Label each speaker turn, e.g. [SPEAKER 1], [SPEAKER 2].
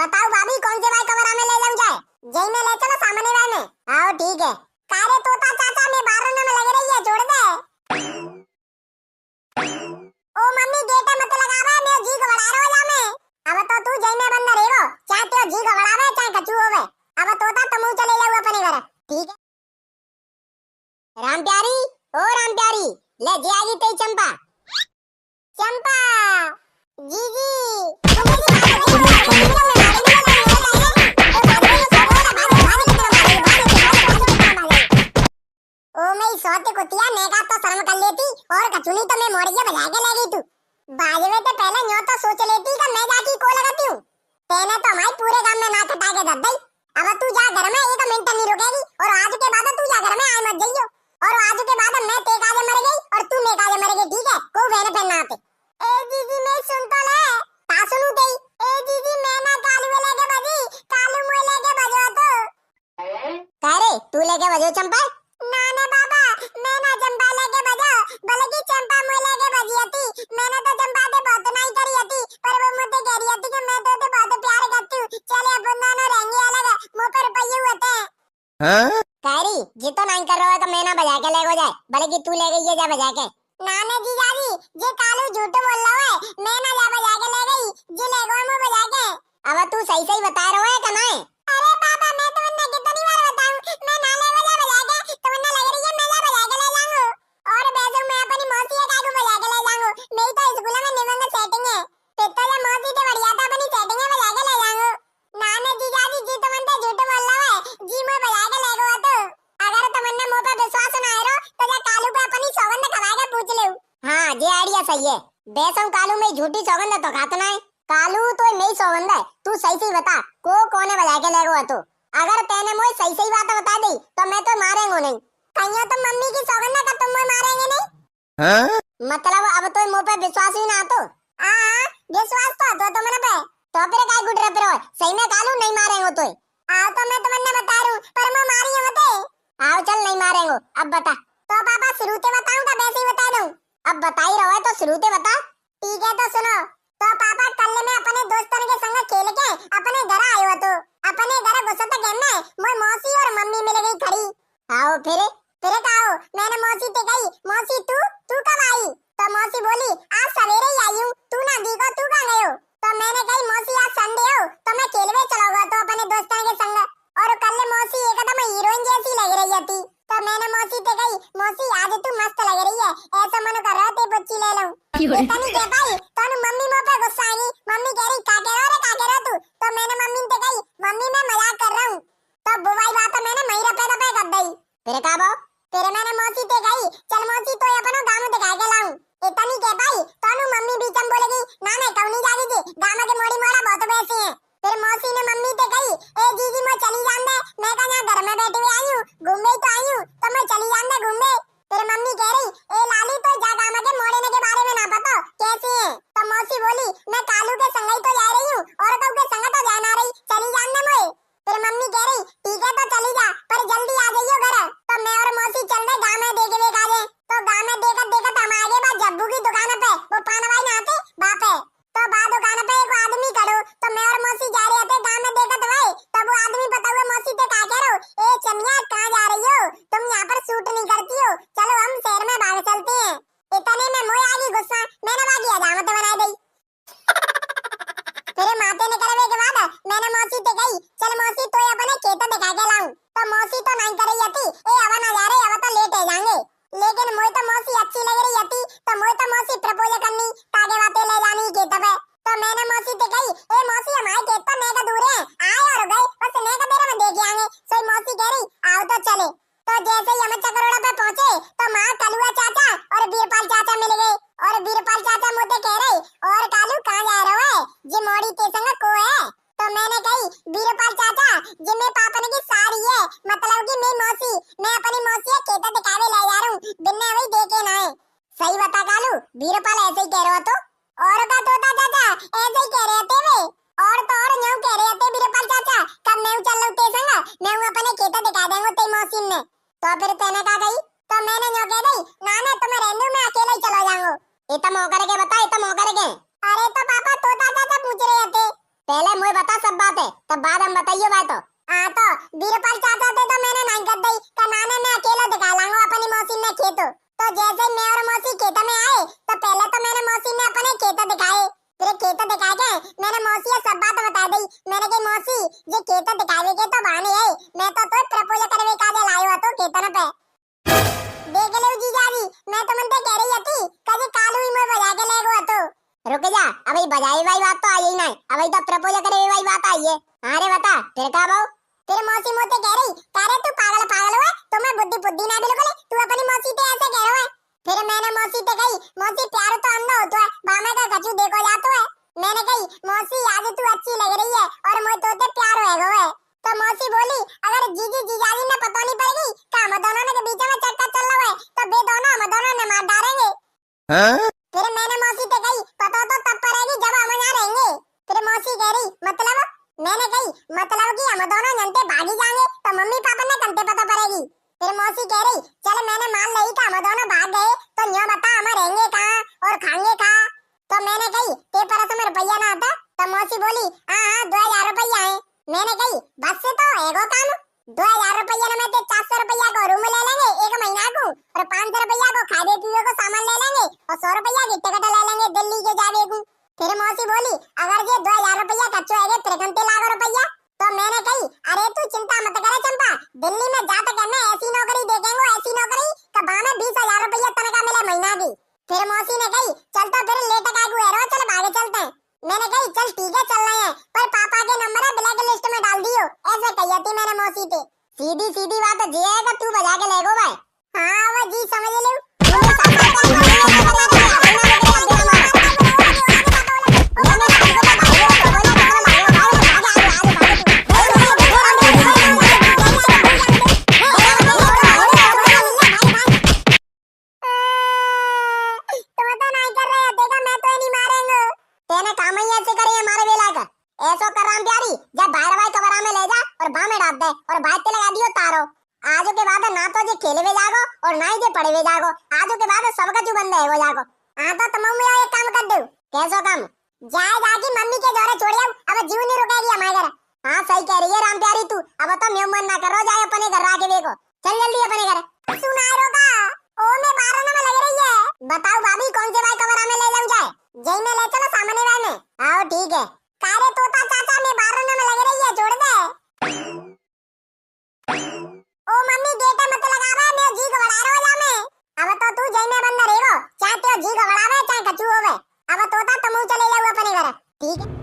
[SPEAKER 1] बताओ भाभी कौन से भाई कमरा में ले जाऊं जाए? जई में ले चलो सामने वाले में। आओ ठीक है। कारे तोता चाचा में बारह में लग रही है, छोड़ दे। ओ मम्मी गेट मत लगावे, मैं जी घबरा रहा हूं में। अब तो तू जई में बंद रहेगो, चाहे तो जी घबरावे चाहे कचू होवे। अब तोता तुम चले जाओ अपने घर, ठीक है। राम प्यारी, ओ राम प्यारी, ले जे आगी तेरी चंपा। चंपा जी जी ओ मैं सोते कुतिया नेगा तो शर्म कर लेती और कचुनी तो मैं मोड़िए बजा के ले गई तू। बाजवे तो पहले न्यो तो सोच लेती कि मैं जाकी को लगाती हूं। तेने तो हमारे पूरे गांव में ना खटा के दब गई। अब तू जा घर में, एक मिनट नहीं रुकेगी और आज के बाद तू जा घर में आए मत जाइयो। और आज के बाद मैं ते काजे मर गई और तू मैं काजे मर गई, ठीक है? को बहन पहनना आते। ए जीजी मैं सुन तो ले, ता सुनू तेई। ए जीजी मैं ना कालू लेके बजी, कालू मुए लेके बजो तो। कह रे तू लेके बजो चंपा? ना ना बाबा, मैं ना चंपा लेके बजो, बल्कि चंपा मुए लेके बजी हती। मैंने तो चंपा ते बहुत नहीं करी हती, पर वो मुझे कह रही हती कि मैं तो ते बहुत प्यार करती हूं, चले अपन दोनों रहेंगे अलग, मुंह पर रुपये होते हैं। हां कैरी जी तो नहीं कर रहा है तो मैं ना बजा के ले गो जाए, बल्कि तू ले गई है जा बजा के। ना ना जीजाजी, जे कालू झूठ बोल रहा है, मैं ना जा बजा के ले गई, जी ले गो मुंह बजा के। अब तू सही सही बता रहा है कि नहीं? अरे बाबा मैं तुमने कितनी बार बताऊं, मैं ना ले बजा के, तुमने लग रही है मैं जा बजा के ले जाऊंगा। और बेजू मैं अपनी मौसी का को बजा के ले जाऊंगा, मेरी तो स्कूल में निबंध सेटिंग है, पित्तल मौसी तो बढ़िया था अपनी सेटिंग में बजा के ले जाऊंगा। ना ना जीजाजी जी तुमने झूठ बोल रहा है, जी मैं बजा के ले गो तो। अगर तुमने मुंह पे विश्वास ना आयो तो जा कालू पे अपनी सौगंध खवा के पूछ ले। हां ये आइडिया सही है, बेसम कालू में झूठी सौगंध तो खाता ना है। कालू तो नहीं सौगंध है, तू सही सही बता को कोने बजा के ले गो तो। अगर तेने मोए सही सही बात बता दी तो मैं तो मारेंगे नहीं। कहियो तो मम्मी की सौगंध का तुम मोए मारेंगे नहीं? हां मतलब अब तो मुंह पे विश्वास ही ना तो। हां विश्वास तो तुमने पे तो फिर काय गुड रहे फिर सही में कालू नहीं मारेंगे तो। आओ तो मैं तुमने बता रहा हूं, पर मैं मारी मत। आओ चल नहीं मारेंगे, अब बता। तो पापा शुरू से बताऊं तो वैसे ही बता दूं? अब बता ही रहा है तो शुरू से बता। ठीक है तो सुनो। तो पापा कल मैं अपने दोस्तों के संग खेल के अपने घर आयो तो अपने घर घुसत के में मोय मौसी और मम्मी मिल गई खड़ी। आओ फिर आओ मैंने मौसी से कही, मौसी तू कब आई? तो मौसी बोली आज सवेरे ही आई हूं, तू ना दिखो, तू कहां गए हो? तो मैंने कही मौसी आज संडे हो तो मैं खेलवे चलाऊंगा तो अपने दोस्तों के संग। और कल मौसी एकदम हीरोइन जैसी लग रही थी, तो मैंने मौसी से कही मौसी आज तू मस्त लग रही है, ऐसा मन कर रहा थे बच्ची ले लूं। इतनी कह पाई तो मम्मी मुंह पे गुस्सा आ गई, मम्मी कह रही का कह रहा तू? तो मैंने मम्मी से कही मम्मी मैं मजाक कर रहा हूं। तो बुवाई बात मैंने मही रपे कर दई। फिर का बो फिर मैंने मौसी से कही चल मौसी तो अपनो गांव दिखा के लाऊं। इतनी कह पाई तो मम्मी बीचम बोलेगी ना मैं कौनी जागी जी, गांव के मोड़ी मोड़ा बहुत वैसे हैं। फिर मौसी ने मम्मी से कही ए जीजी मैं चली जान दे, मैं कहां घर में बैठी हुई आई हूं, घूमने तो आई हूं, तो मैं चली जान दे घूमने। फिर मम्मी कह रही ए लाली तो जा गांव के मोड़े के बारे में ना पता कैसी है? तो मौसी बोली मैं कालू के संग ही तो जा रही हूं और कऊ के संग तो जा ना रही, चली जान दे मोए। फिर मम्मी कह रही ठीक है तो चली जा, पर जल्दी आ जाइयो घर। तो मैं और मौसी चल गए गांव में देखे काजे। तो गांव में देखत हम आगे बाद जब्बू की दुकान पे वो पानवाई ना आते बाप है। तो बा दुकान पे एक आदमी खड़ो, तो मैं और मौसी जा रहे थे गांव में देखत भाई, तब वो आदमी पता हुआ मौसी से का कह रहा ए चमिया कहां जा रही हो, तुम यहां पर शूट नहीं करती हो, चलो हम शहर में भाग चलते हैं। इतने में मोए आ गई गुस्सा, मैंने बाकी हजामत बना दी। फिर माते निकलने के बाद मैंने मौसी से कही चल मौसी तो अपने खेत दिखा के लाऊं। तो मौसी तो नहीं कर रही थी, ए अब ना जा रहे, अब तो लेट हो जाएंगे। लेकिन मोए तो मौसी अच्छी लग रही थी, तो मोए तो मौसी प्रपोज करनी तागे बातें ले जानी खेत पे। तो मैंने मौसी से कही ए मौसी हमारे खेत तो नेका दूर है, आए और गए बस नेका देर में देख आएंगे। सो मौसी कह रही आओ तो चले। तो जैसे ही हम चकरोड़ा पे पहुंचे तो मां कलुआ चाचा और बीरपाल चाचा मिल गए। और बीरपाल चाचा मुझे कह रहे और कालू कहां जा रहे हो? जी मोड़ी के संग को है। तो मैंने कही बीरपाल चाचा जी मेरे पापा ने की साड़ी है, मतलब कि मेरी मौसी, मैं अपनी मौसी खेत दिखावे ले जा रहा हूं, बिन्ने वही देखे ना है। सही बता कालू, बीरपाल ऐसे ही कह रहे हो तो? और का तोता चाचा ऐसे ही कह रहे थे वे, और तो और न्यू कह रहे थे बीरपाल चाचा कब मैं चल लूं ते संग, मैं अपने खेत दिखा देंगे ते मौसी ने। तो फिर तेने का गई? तो मैंने न्यू कह दी ना ना तुम्हें रहने मैं अकेले ही चला जाऊंगा। इतना मौका के बता, इतना मौका के। अरे तो पापा तोता चाचा पूछ रहे थे। पहले मुझे बता सब बात है, तब बाद हम बताइए बात। तो बीरपाल चाचा थे तो मैंने नहीं कर दी, का नाने मैं अकेला दिखा लाऊंगा अपनी मौसी ने खेत। तो जैसे मैं और मौसी खेत में आए तो पहले तो मैंने मौसी ने अपने खेत दिखाए, फिर खेत दिखा के मैंने मौसी से सब बात बता दी। मैंने कही मौसी ये खेत दिखावे के तो बहाने है, मैं तो प्रपोज करवे का दे लायो तो खेतन पे देख ले जीजाजी। मैं तो मनते कह रही थी कभी कालू ही मैं बजा के ले गो तो रुक जा, अभी बजाई वाली बात तो आई ही नहीं, अभी तो प्रपोज करे वाली बात आई है। अरे बता फिर का बाऊ। फिर मौसी मोते कह रही तारे तू पागल पागल हुआ, तुम्हें बुद्धि बुद्धि ना बिल्कुल, तू अपनी मौसी पे ऐसे कह रहा है। फिर मैंने मौसी पे कही मौसी प्यार तो अंधा होता है, बामे का कछु देखो जातो है। मैंने कही मौसी आज तू अच्छी लग रही है और मुझे तोते प्यार होएगा है। तो मौसी बोली अगर जीजी जीजाजी ने पता नहीं पड़ गई का हम दोनों ने के बीच में चक्कर चल रहा है तो बे दोनों हम दोनों ने मार डालेंगे। फिर मैंने मौसी से कही पता तो तब पड़ेगी जब हम यहाँ रहेंगे। फिर मौसी कह रही मतलब। मैंने कही मतलब कि हम दोनों जनते भागी जाएंगे तो मम्मी पापा ने कंते पता पड़ेगी। फिर मौसी कह रही चल मैंने मान ली कि हम दोनों भाग गए तो न्यों बता हम रहेंगे कहाँ और खाएंगे कहाँ। तो मैंने कही ते पर में रुपया ना आता। तो मौसी बोली हाँ 2000 रुपया है। मैंने कही बस से तो एगो काम 2000 रुपया में ते 400 रुपया को रूम ले लेंगे एक महीना को और 500 रुपया को खाने पीने को सामान ले लेंगे और 100 रुपया की टिकट ले लेंगे दिल्ली के जाने को। फिर मौसी बोली अगर ये 2000 रुपया खर्च होएगा 53 लाख रुपया। तो मैंने कही अरे तू चिंता मत करे चंपा, दिल्ली में जाकर करना ऐसी नौकरी देखेंगे ऐसी नौकरी का बामे 20,000 रुपया तनख्वाह मिले महीना की। फिर मौसी ने कही चल तो फिर लेट का गुएरो चल भागे चलते हैं। मैंने कही चल ठीक है चल रहे हैं पर पापा के नंबर है ब्लैक लिस्ट में डाल दियो, ऐसे कही थी मैंने मौसी से। सीधी सीधी बात जी है कि तू बजा के ले गो भाई। हाँ वो जी समझ ले। ऐसो कर राम प्यारी जब बाहर भाई कमरा में ले जा और बाह में डाल दे और बात लगा दियो तारो। आज के बाद ना तो जे खेले में जागो और ना ही जे पढ़े में जागो, आज के बाद सबका जो बंद है वो जागो। हां तो तुम मैं एक काम कर दो। कैसो काम? जाए जाके मम्मी के जोरे छोड़ आओ, अब जीव नहीं रुकेगी हमारे घर। हां सही कह रही है राम प्यारी तू, अब तो मैं मन ना करो, जाए अपने घर आके देखो, चल जल्दी अपने घर। सुनाई रोका ओ में 12 में लग रही है। बताओ भाभी कौन से भाई कमरा में ले जाऊं जाए? जई में ले चलो सामने वाले में। आओ ठीक है। कारे तोता चाचा में 12 में लग रही है, छोड़ दे। ओ मम्मी गेट मत लगावे, मैं जी घबरा रहा हूं मैं। अब तो तू जई में बंद रहेगो, चाहे तो जी घबरावे चाहे कछु होवे। अब तोता तुम चले जाओ अपने घर, ठीक है।